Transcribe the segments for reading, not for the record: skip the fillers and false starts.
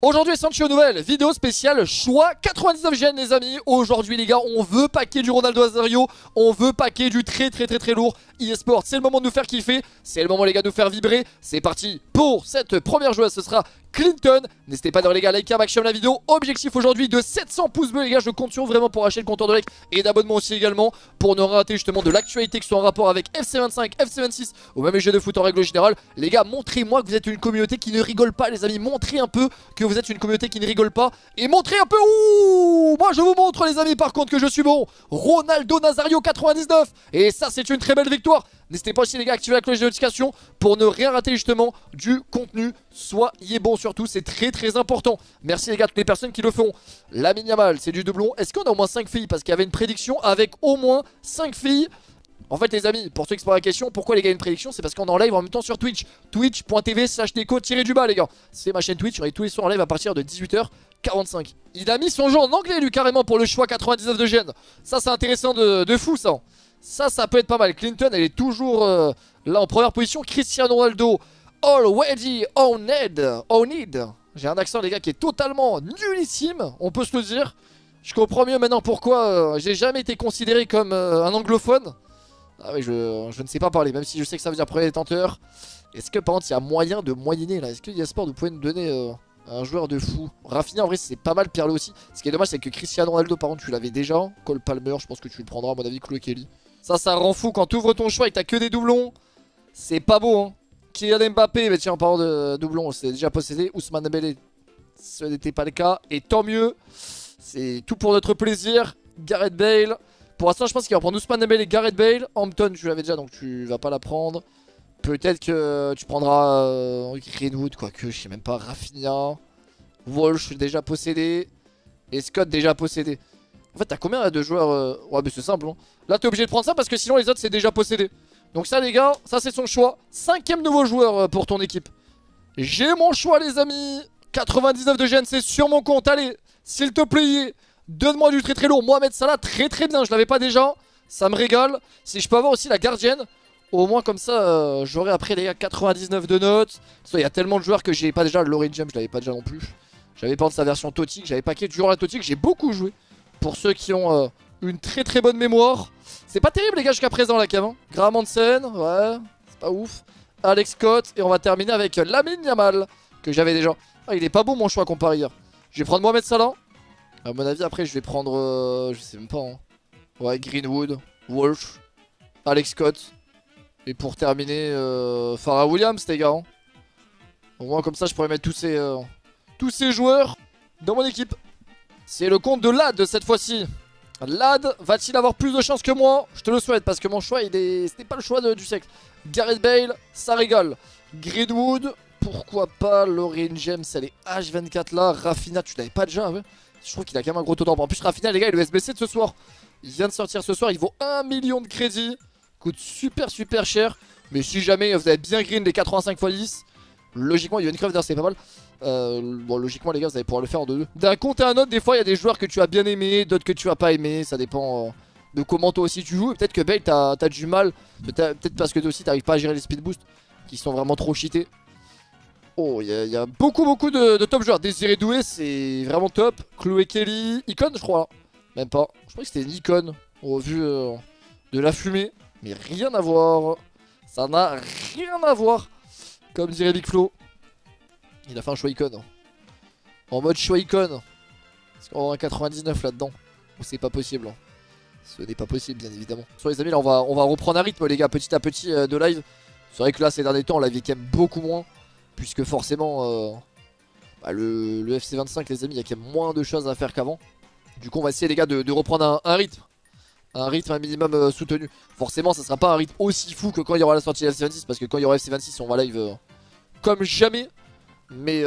Aujourd'hui, Sancho nouvelle vidéo spéciale choix 99 gènes les amis. Aujourd'hui les gars, on veut paquer du Ronaldo Nazario, on veut paquer du très lourd eSport. C'est le moment de nous faire kiffer, c'est le moment les gars de nous faire vibrer. C'est parti pour cette première joueuse, ce sera Clinton. N'hésitez pas d'ailleurs les gars, liker un maximum la vidéo. Objectif aujourd'hui de 700 pouces bleus les gars, je compte sur vous vraiment pour acheter le compteur de like et d'abonnement aussi également. Pour ne rater justement de l'actualité qui soit en rapport avec FC25, FC26 ou même les jeux de foot en règle générale. Les gars, montrez-moi que vous êtes une communauté qui ne rigole pas les amis. Montrez un peu que vous êtes une communauté qui ne rigole pas. Et montrez un peu, ouh, moi je vous montre les amis par contre que je suis bon. Ronaldo Nazario 99. Et ça c'est une très belle victoire. N'hésitez pas aussi les gars à activer la cloche de notification pour ne rien rater justement du contenu. Soyez bons surtout, c'est très important. Merci les gars à toutes les personnes qui le font. Lamine Yamal, c'est du doublon. Est-ce qu'on a au moins 5 filles? Parce qu'il y avait une prédiction avec au moins 5 filles. En fait les amis, pour ceux qui se posent la question, pourquoi les gars une prédiction? C'est parce qu'on est en live en même temps sur Twitch. Twitch.tv/deco-du-bas les gars. C'est ma chaîne Twitch, on est tous les soirs en live à partir de 18h45. Il a mis son jeu en anglais lui carrément pour le choix 99 de gènes. Ça c'est intéressant de fou ça. Ça peut être pas mal. Clinton elle est toujours là en première position. Cristiano Ronaldo already on it. J'ai un accent les gars qui est totalement nullissime, on peut se le dire. Je comprends mieux maintenant pourquoi j'ai jamais été considéré comme un anglophone. Ah oui, je ne sais pas parler, même si je sais que ça veut dire premier détenteur. Est-ce que par contre il y a moyen de moyenner là? Est-ce que eSport vous pouvez nous donner un joueur de fou? Rafinha en vrai c'est pas mal, Pirlo aussi. Ce qui est dommage c'est que Cristiano Ronaldo par contre tu l'avais déjà. Cole Palmer je pense que tu le prendras à mon avis. Chloé Kelly. Ça rend fou quand tu ouvres ton choix et que t'as que des doublons. C'est pas beau hein. Kylian Mbappé, mais tiens en parlant de doublons, c'est déjà possédé. Ousmane Dembélé, ce n'était pas le cas. Et tant mieux. C'est tout pour notre plaisir. Gareth Bale. Pour l'instant je pense qu'il va prendre Ousmane Dembélé, Gareth Bale. Hampton tu l'avais déjà donc tu vas pas la prendre. Peut-être que tu prendras Greenwood, quoique je sais même pas. Rafinha. Walsh déjà possédé. Et Scott déjà possédé. En fait t'as combien de joueurs Ouais mais c'est simple hein. Là t'es obligé de prendre ça parce que sinon les autres c'est déjà possédé. Donc ça les gars, ça c'est son choix. 5ème nouveau joueur pour ton équipe. J'ai mon choix les amis. 99 de gènes c'est sur mon compte. Allez, s'il te plaît, donne-moi du très lourd. Mohamed Salah, très bien, je l'avais pas déjà. Ça me régale. Si je peux avoir aussi la gardienne, au moins comme ça j'aurai après les gars 99 de notes. Il y a tellement de joueurs que j'ai pas déjà. Lauren James je l'avais pas déjà non plus. J'avais pas de sa version Totic, j'avais paquet du joueur à Totic, j'ai beaucoup joué. Pour ceux qui ont une très bonne mémoire. C'est pas terrible les gars jusqu'à présent la cam hein. Graham Hansen, ouais, c'est pas ouf. Alex Scott et on va terminer avec Lamine Yamal que j'avais déjà. Ah il est pas beau mon choix comparé hier. Je vais prendre Mohamed Salah. À mon avis après je vais prendre je sais même pas hein. Ouais Greenwood, Walsh, Alex Scott. Et pour terminer Farah Williams les gars hein. Au moins comme ça je pourrais mettre tous ces joueurs dans mon équipe. C'est le compte de Lad cette fois-ci. Lad va-t-il avoir plus de chance que moi? Je te le souhaite parce que mon choix c'était pas le choix du siècle. Gareth Bale, ça régale. Greenwood, pourquoi pas. Lauren James, elle est H24 là. Rafinha, tu l'avais pas déjà ouais. Je trouve qu'il a quand même un gros taux d'or. En plus Rafinha les gars il est SBC de ce soir. Il vient de sortir ce soir, il vaut 1 million de crédit. Coûte super cher. Mais si jamais vous avez bien green les 85 x 10, logiquement il y a une crève d'ailleurs c'est pas mal. Bon logiquement les gars vous allez pouvoir le faire en 2-2. D'un compte à un autre des fois il y a des joueurs que tu as bien aimé, d'autres que tu as pas aimé. Ça dépend de comment toi aussi tu joues. Peut-être que Bale t'as du mal. Peut-être parce que toi aussi t'arrives pas à gérer les speed boosts qui sont vraiment trop cheatés. Oh il y a beaucoup de top joueurs. Désiré Doué c'est vraiment top. Chloé Kelly, Icon je crois là. Même pas, je crois que c'était une icône au vu de la fumée. Mais rien à voir. Ça n'a rien à voir. Comme dirait Big Flo. Il a fait un choix icône. En mode choix icône. Parce qu'on va avoir un 99 là-dedans. C'est pas possible. Ce n'est pas possible, bien évidemment. Sur les amis, là, on va reprendre un rythme, les gars, petit à petit de live. C'est vrai que là, ces derniers temps, on la vit quand même beaucoup moins. Puisque forcément, le FC25, les amis, il y a quand même moins de choses à faire qu'avant. Du coup, on va essayer, les gars, de reprendre un rythme. Un rythme un minimum soutenu. Forcément, ça sera pas un rythme aussi fou que quand il y aura la sortie de FC26. Parce que quand il y aura FC26, on va live comme jamais. Mais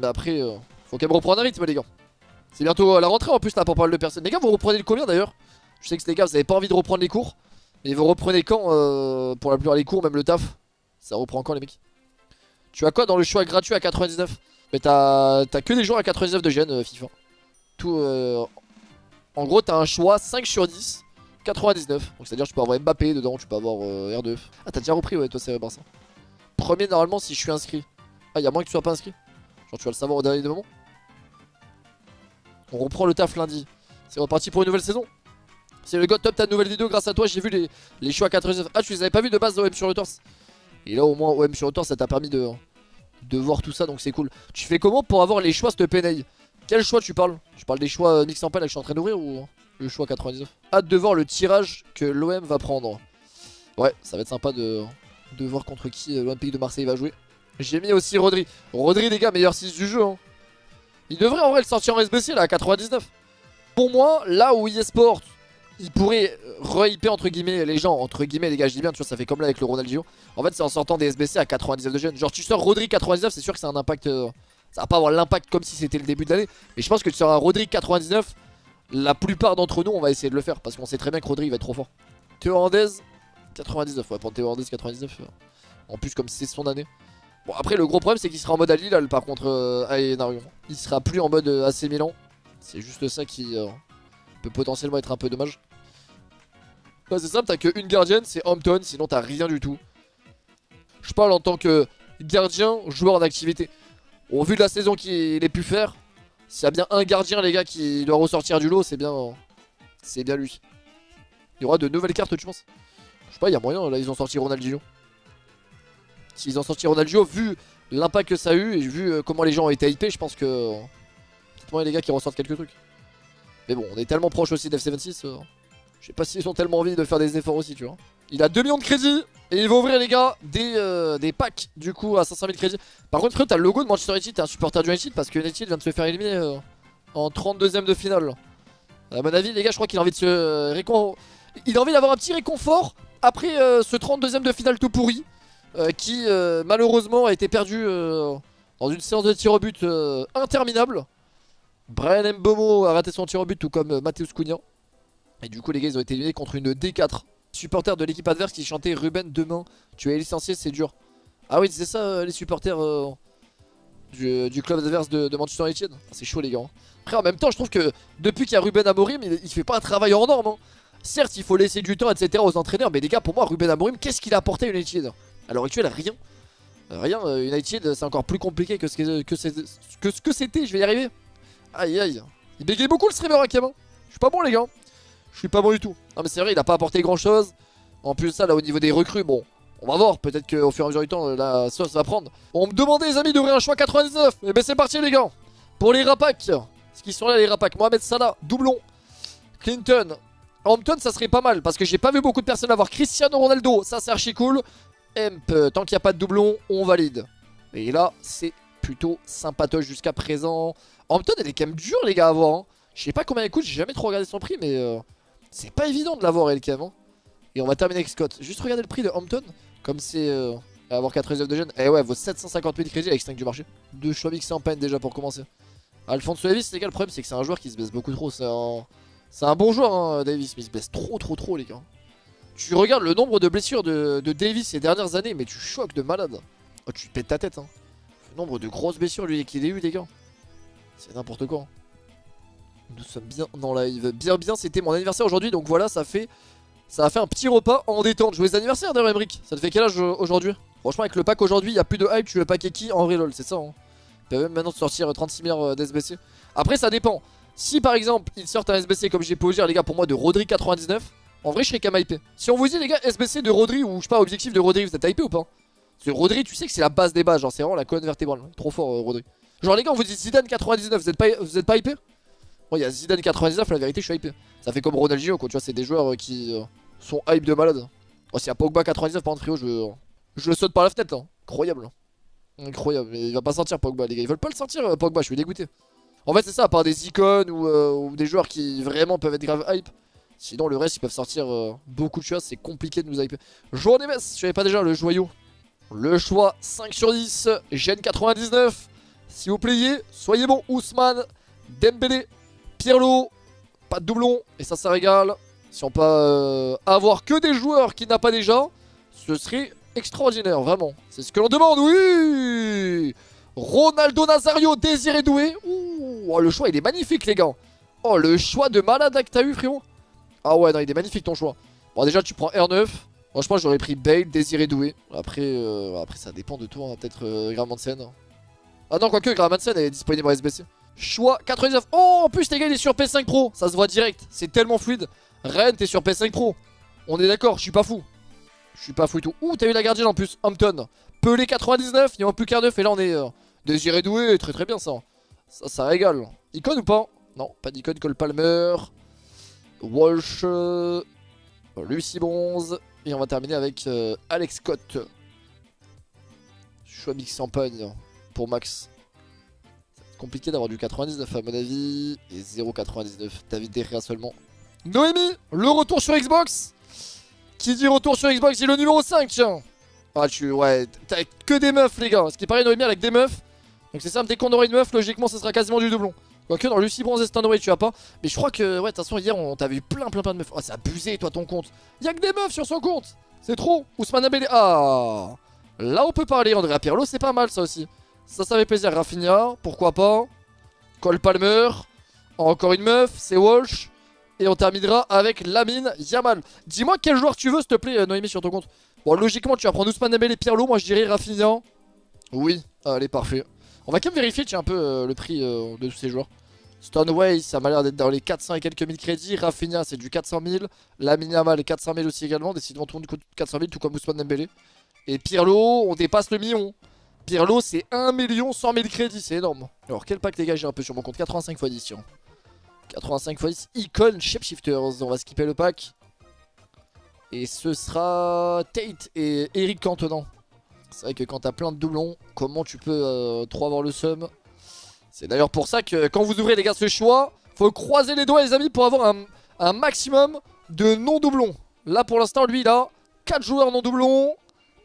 après, faut quand même reprendre un rythme les gars. C'est bientôt la rentrée en plus là pour pas mal de personnes. Les gars vous reprenez le combien d'ailleurs? Je sais que les gars vous avez pas envie de reprendre les cours. Mais vous reprenez quand pour la plupart les cours, même le taf? Ça reprend quand les mecs? Tu as quoi dans le choix gratuit à 99? Mais t'as que des joueurs à 99 de gènes FIFA. Tout en gros t'as un choix 5 sur 10 99. Donc c'est à dire tu peux avoir Mbappé dedans, tu peux avoir R2. Ah t'as déjà repris ouais toi c'est Barça. Premier normalement si je suis inscrit. Ah y'a moins que tu sois pas inscrit. Genre tu vas le savoir au dernier moment. On reprend le taf lundi. C'est reparti pour une nouvelle saison. C'est le God Top, ta nouvelle vidéo. Grâce à toi, j'ai vu les choix 99. Ah, tu les avais pas vu de base de OM sur le torse. Et là, au moins, OM sur le torse, ça t'a permis de voir tout ça, donc c'est cool. Tu fais comment pour avoir les choix, cette PNA? Quel choix tu parles? Tu parles des choix mix en panne que je suis en train d'ouvrir ou le choix 99? Hâte de voir le tirage que l'OM va prendre. Ouais, ça va être sympa de voir contre qui l'Olympique de Marseille va jouer. J'ai mis aussi Rodri. Rodri, les gars, meilleur 6 du jeu. Hein. Il devrait en vrai le sortir en SBC là à 99. Pour moi, là où eSport, il pourrait re-hyper entre guillemets les gens, entre guillemets les gars, je dis bien, tu vois, ça fait comme là avec le Ronaldinho. En fait, c'est en sortant des SBC à 99 de gêne. Genre, tu sors Rodri 99, c'est sûr que c'est un impact. Ça va pas avoir l'impact comme si c'était le début de l'année. Mais je pense que tu sors un Rodri 99, la plupart d'entre nous, on va essayer de le faire parce qu'on sait très bien que Rodri va être trop fort. Théo Hernandez 99, on va prendre Théo Hernandez 99. En plus, comme c'est son année. Bon, après, le gros problème, c'est qu'il sera en mode Ali, là, par contre, Aénarion. Il sera plus en mode AC Milan. C'est juste ça qui peut potentiellement être un peu dommage. Bah, c'est simple, t'as qu'une gardienne, c'est Hampton, sinon t'as rien du tout. Je parle en tant que gardien, joueur en activité. Au vu de la saison qu'il ait pu faire, s'il y a bien un gardien, les gars, qui doit ressortir du lot, c'est bien lui. Il y aura de nouvelles cartes, tu penses? Je sais pas, il y a moyen, là, ils ont sorti Ronaldinho. S'ils ont sorti Ronaldinho, vu l'impact que ça a eu et vu comment les gens ont été hypés, je pense que peut-être moyen les gars qui ressortent quelques trucs. Mais bon, on est tellement proche aussi d'F76. Je sais pas s'ils ont tellement envie de faire des efforts aussi, tu vois. Il a 2 millions de crédits et il va ouvrir les gars des packs du coup à 500 000 crédits. Par contre, frère, t'as le logo de Manchester United, t'es un supporter du United parce que United vient de se faire éliminer en 32ème de finale. À mon avis, les gars, je crois qu'il a envie de se il a envie d'avoir un petit réconfort après ce 32ème de finale tout pourri. Qui malheureusement a été perdu dans une séance de tir au but interminable. Brian Mbomo a raté son tir au but tout comme Matheus Cunha. Et du coup les gars ils ont été éliminés contre une D4. Supporters de l'équipe adverse qui chantait Ruben demain tu es licencié c'est dur. Ah oui c'est ça les supporters du club adverse de Manchester United. C'est chaud les gars. Après en même temps je trouve que depuis qu'il y a Ruben Amorim il fait pas un travail hors norme hein. Certes il faut laisser du temps etc aux entraîneurs. Mais les gars pour moi Ruben Amorim qu'est-ce qu'il a apporté à United? À l'heure actuelle, rien. Rien, United, c'est encore plus compliqué que ce que c'était, je vais y arriver. Aïe aïe. Il bégaye beaucoup le streamer à Kamin. Je suis pas bon les gars. Je suis pas bon du tout. Non mais c'est vrai, il a pas apporté grand chose. En plus ça, là au niveau des recrues, bon, on va voir. Peut-être qu'au fur et à mesure du temps, la sauce va prendre. On me demandait les amis d'ouvrir un choix 99. Et ben c'est parti les gars. Pour les rapacks. Ce qui sont là les rapacks. Mohamed Salah, doublon. Clinton. Hampton ça serait pas mal. Parce que j'ai pas vu beaucoup de personnes avoir Cristiano Ronaldo. Ça c'est archi cool. Tant qu'il n'y a pas de doublon, on valide. Et là, c'est plutôt sympatoche jusqu'à présent. Hampton, elle est quand même dure, les gars, à avoir. Hein. Je sais pas combien elle coûte, j'ai jamais trop regardé son prix, mais c'est pas évident de l'avoir, elle, quand même. Hein. Et on va terminer avec Scott. Juste regarder le prix de Hampton, comme c'est avoir 99 de gêne. Et ouais, vaut 750 000 crédits avec 5 du marché. 2 choix mixés en peine déjà pour commencer. Alphonso Davies, les gars, le problème, c'est que c'est un joueur qui se baisse beaucoup trop. C'est un bon joueur, hein, Davies, mais il se baisse trop, les gars. Tu regardes le nombre de blessures de Davis ces dernières années, mais tu choques de malade. Oh, tu pètes ta tête, hein. Le nombre de grosses blessures lui qu'il a eu, les gars. C'est n'importe quoi. Hein. Nous sommes bien dans live. Bien, c'était mon anniversaire aujourd'hui, donc voilà, ça a fait un petit repas en détente. Joyeux anniversaire d'ailleurs, Emric. Ça te fait quel âge aujourd'hui? Franchement, avec le pack aujourd'hui, il n'y a plus de hype. Tu veux packer qui en vrai, lol, c'est ça. Hein. Il peut même maintenant sortir 36 milliards d'SBC. Après, ça dépend. Si par exemple, ils sortent un SBC comme j'ai pu vous dire, les gars, pour moi, de Rodri 99. En vrai je serais quand même hypé. Si on vous dit les gars SBC de Rodri ou je sais pas objectif de Rodri, vous êtes hypé ou pas? Parce que Rodri tu sais que c'est la base des bases, genre c'est vraiment la colonne vertébrale. Trop fort Rodri. Genre les gars on vous dit Zidane 99, vous êtes pas hypé? Bon il y a Zidane 99, la vérité je suis hypé. Ça fait comme Ronaldinho quoi, tu vois c'est des joueurs qui sont hype de malade. Oh s'il y a Pogba 99 par contre frérot je le saute par la fenêtre hein. Incroyable. Incroyable, mais il va pas sortir Pogba les gars, ils veulent pas le sortir Pogba, je suis dégoûté. En fait c'est ça, à part des icônes ou des joueurs qui vraiment peuvent être grave hype. Sinon le reste ils peuvent sortir beaucoup de choses, c'est compliqué de nous hyper. Joueur des messes, je savais pas déjà le joyau. Le choix 5 sur 10, Gen 99. Si vous plaît, soyez bon, Ousmane, Dembélé, Pirlo, pas de doublon, et ça régale. Si on peut avoir que des joueurs qui n'a pas déjà, ce serait extraordinaire, vraiment. C'est ce que l'on demande, oui. Ronaldo Nazario, Désiré Doué. Ouh, oh, le choix il est magnifique les gars. Oh le choix de malade que t'as eu frérot. Ah ouais, non, il est magnifique ton choix. Bon, déjà, tu prends R9. Moi, je pense que j'aurais pris Bale, Désiré Doué. Après, ça dépend de toi. Hein. Peut-être Graham Hansen. Ah non, quoique, Graham Hansen est disponible en SBC. choix 99. Oh, en plus, les gars, il est sur PS5 Pro. Ça se voit direct. C'est tellement fluide. Ren, t'es sur PS5 Pro. On est d'accord, je suis pas fou. Je suis pas fou et tout. Ouh, t'as eu la gardienne en plus. Hampton. Pelé 99. Il n'y en a plus qu'un 9. Et là, on est Désiré Doué. Très très bien ça. Ça régale. Icône ou pas? Non, pas d'icône. Cole Palmer. Walsh. Lucie Bronze. Et on va terminer avec Alex Scott. Choix mix champagne pour Max. C'est compliqué d'avoir du 99 à mon avis. Et 0,99. David De Gea seulement. Noémie, le retour sur Xbox. Qui dit retour sur Xbox dit le numéro 5, tiens. Ah, ouais, t'as que des meufs, les gars. Ce qui paraît, Noémie avec des meufs. Donc c'est simple, dès qu'on aura une meuf, logiquement, ça sera quasiment du doublon. Quoique dans Lucie Bronze et Stanway, tu as pas. Mais je crois que, ouais, de toute façon, hier, on t'avait vu plein de meufs. Oh, c'est abusé, toi, ton compte. Y'a que des meufs sur son compte. C'est trop. Ousmane Dembélé. Ah. Là, on peut parler. Andrea Pirlo, c'est pas mal, ça aussi. Ça fait plaisir. Rafinha, pourquoi pas. Cole Palmer. Encore une meuf, c'est Walsh. Et on terminera avec Lamine Yamal. Dis-moi quel joueur tu veux, s'il te plaît, Noémie, sur ton compte. Bon, logiquement, tu vas prendre Ousmane Dembélé et Pirlo. Moi, je dirais Rafinha. Oui, allez, parfait. On va quand même vérifier, tiens, un peu le prix de tous ces joueurs. Stanway, ça m'a l'air d'être dans les 400 et quelques mille crédits. Rafinha, c'est du 400 000. Lamine Yamal, 400 000 aussi également. Décidément, tout le monde coûte 400 000, tout comme Ousmane Dembélé. Et Pirlo, on dépasse le million. Pirlo, c'est 1 100 000 crédits, c'est énorme. Alors, quel pack, les gars, j'ai un peu sur mon compte? 85 x 10, tiens. 85 x 10, Icon Shapeshifters. On va skipper le pack. Et ce sera Tate et Eric Cantona. C'est vrai que quand t'as plein de doublons, comment tu peux trop avoir le seum? C'est d'ailleurs pour ça que quand vous ouvrez, les gars, ce choix, faut croiser les doigts, les amis, pour avoir un maximum de non-doublons. Là, pour l'instant, lui, il a 4 joueurs non-doublons.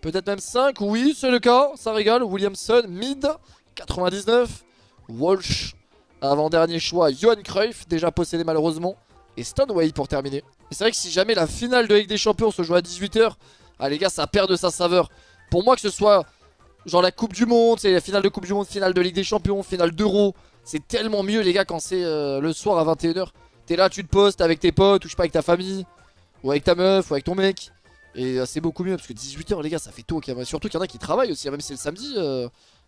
Peut-être même 5, oui, c'est le cas. Ça régale. Williamson, mid, 99. Walsh. Avant-dernier choix, Johan Cruyff, déjà possédé malheureusement. Et Stanway pour terminer. Et c'est vrai que si jamais la finale de Ligue des Champions se joue à 18 h, ah les gars, ça perd de sa saveur. Pour moi, que ce soit genre la Coupe du Monde, c'est la finale de Coupe du Monde, finale de Ligue des Champions, finale d'Euro, c'est tellement mieux les gars quand c'est le soir à 21 h. T'es là, tu te postes avec tes potes, ou je sais pas, avec ta famille, ou avec ta meuf, ou avec ton mec. Et c'est beaucoup mieux parce que 18 h les gars, ça fait tôt. Surtout qu'il y en a qui travaillent aussi, même si c'est le samedi.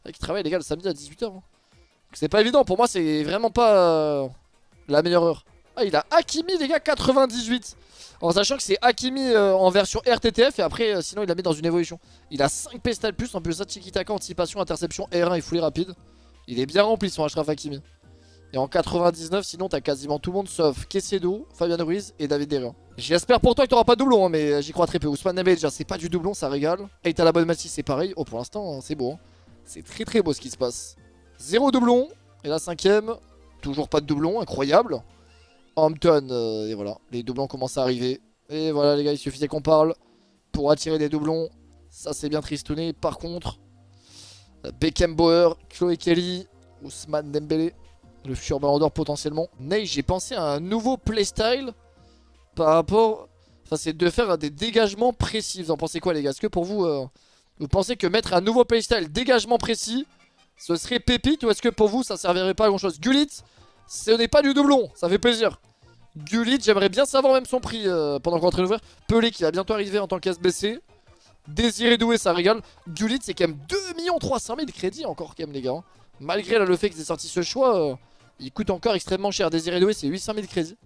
Qui travaillent les gars le samedi à 18 h. Hein. C'est pas évident, pour moi c'est vraiment pas la meilleure heure. Ah, il a Hakimi les gars, 98. En sachant que c'est Hakimi en version RTTF et après sinon il la met dans une évolution. Il a 5 pestal plus, en plus ça, tiki-taka, anticipation, interception, R1 et foulée rapide. Il est bien rempli son Achraf Hakimi. Et en 99 sinon t'as quasiment tout le monde sauf Caicedo, Fabian Ruiz et David De Gea. J'espère pour toi que t'auras pas de doublon hein, mais j'y crois très peu. Ousmane Dembélé déjà c'est pas du doublon, ça régale. Et t'as la bonne Matisse, c'est pareil. Oh pour l'instant c'est beau hein. C'est très très beau ce qui se passe. 0 doublon. Et la 5ème, toujours pas de doublon, incroyable. Hampton, et voilà, les doublons commencent à arriver. Et voilà les gars, il suffisait qu'on parle pour attirer des doublons. Ça c'est bien tristouné. Par contre, Beckenbauer, Chloé Kelly, Ousmane Dembélé, le futur Ballon d'Or potentiellement. Ney, j'ai pensé à un nouveau playstyle par rapport... Enfin c'est de faire des dégagements précis. Vous en pensez quoi les gars? Est-ce que pour vous, vous pensez que mettre un nouveau playstyle dégagement précis, ce serait pépite ou est-ce que pour vous ça servirait pas à grand chose? Gullit, ce n'est pas du doublon, ça fait plaisir. Gullit, j'aimerais bien savoir même son prix pendant qu'on est en train d'ouvrir. Pelé qui va bientôt arriver en tant qu'SBC. Désiré Doué, ça régale. Gullit, c'est quand même 2 300 000 crédits encore quand même les gars. Hein. Malgré là, le fait qu'ils aient sorti ce choix, il coûte encore extrêmement cher. Désiré Doué, c'est 800 000 crédits.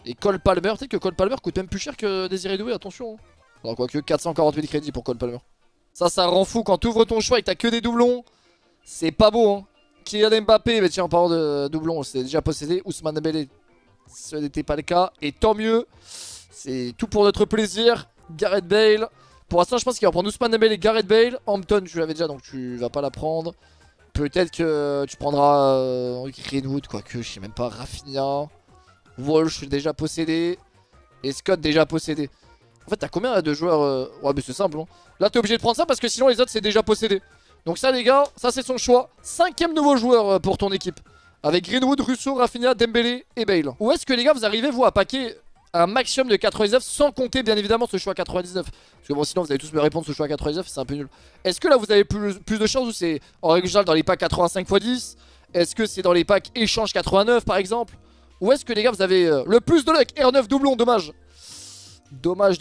Et Cole Palmer, tu sais que Cole Palmer coûte même plus cher que Désiré Doué, attention. Hein. Alors quoique 440 000 crédits pour Cole Palmer. Ça rend fou quand tu ouvres ton choix et que t'as que des doublons. C'est pas beau hein. Kylian Mbappé, mais tiens en parlant de doublons, c'est déjà possédé. Ousmane Dembélé, ce n'était pas le cas. Et tant mieux. C'est tout pour notre plaisir. Gareth Bale. Pour l'instant je pense qu'il va prendre Ousmane Dembélé, Gareth Bale. Hampton tu l'avais déjà donc tu vas pas la prendre. Peut-être que tu prendras Greenwood, quoique je sais même pas. Rafinha. Walsh déjà possédé. Et Scott déjà possédé. En fait t'as combien de joueurs Ouais mais c'est simple hein. Là t'es obligé de prendre ça parce que sinon les autres c'est déjà possédé. Donc ça les gars, ça c'est son choix. 5ème nouveau joueur pour ton équipe. Avec Greenwood, Russo, Rafinha, Dembélé et Bale. Où est-ce que les gars vous arrivez vous à packer un maximum de 99 sans compter bien évidemment ce choix 99? Parce que bon sinon vous allez tous me répondre ce choix 99 c'est un peu nul. Est-ce que là vous avez plus de chance ou c'est en règle générale dans les packs 85 x 10? Est-ce que c'est dans les packs échange 89 par exemple? Où est-ce que les gars vous avez le plus de luck? R9 doublon, dommage. Dommage.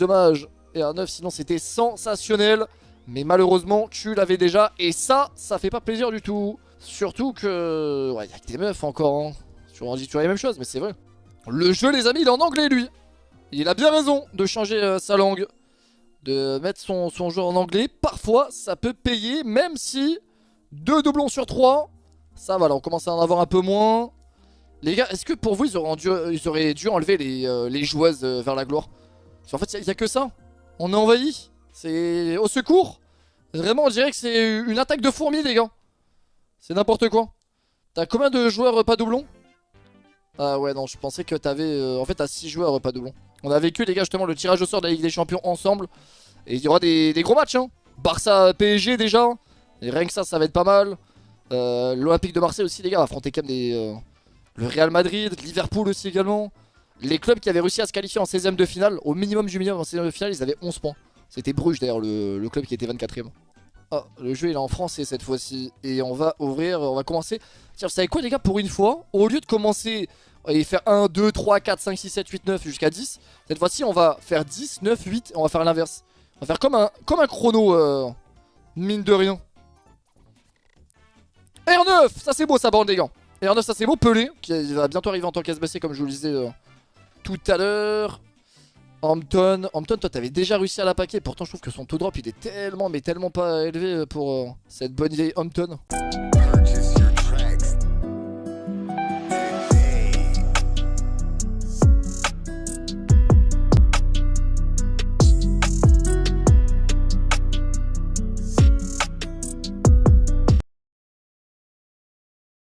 R9 sinon c'était sensationnel. Mais malheureusement tu l'avais déjà. Et ça fait pas plaisir du tout. Surtout que... Ouais, y'a que des meufs encore, hein. On dit toujours les mêmes choses, mais c'est vrai. Le jeu, les amis, il est en anglais, lui. Il a bien raison de changer sa langue. De mettre son jeu en anglais. Parfois, ça peut payer, même si 2 doublons sur 3, ça va, là, on commence à en avoir un peu moins. Les gars, est-ce que pour vous, ils auraient dû enlever les joueuses vers la gloire? Parce qu'en fait, il n'y a que ça. On est envahi. C'est au secours. Vraiment, on dirait que c'est une attaque de fourmis, les gars. C'est n'importe quoi. T'as combien de joueurs pas doublons? Ah ouais, non, je pensais que t'avais... en fait, t'as 6 joueurs pas doublons. On a vécu, les gars, justement, le tirage au sort de la Ligue des Champions ensemble. Et il y aura des gros matchs, hein. Barça PSG, déjà. Et rien que ça va être pas mal. L'Olympique de Marseille aussi, les gars, va affronter quand même le Real Madrid, Liverpool aussi également. Les clubs qui avaient réussi à se qualifier en 16ème de finale, au minimum du minimum en 16ème de finale, ils avaient 11 points. C'était Bruges d'ailleurs, le club qui était 24ème. Ah, le jeu il est en français cette fois-ci. Et on va commencer. Tiens, vous savez quoi les gars, pour une fois, au lieu de commencer et faire 1, 2, 3, 4, 5, 6, 7, 8, 9 jusqu'à 10, cette fois-ci on va faire 10, 9, 8, et on va faire l'inverse. On va faire comme un chrono, mine de rien. R9, ça c'est beau ça bande les gars. R9 ça c'est beau, Pelé, qui va bientôt arriver en tant qu'SBC comme je vous le disais tout à l'heure. Hampton, toi t'avais déjà réussi à la paquer, pourtant je trouve que son taux drop il est tellement mais tellement pas élevé pour cette bonne vieille Hampton.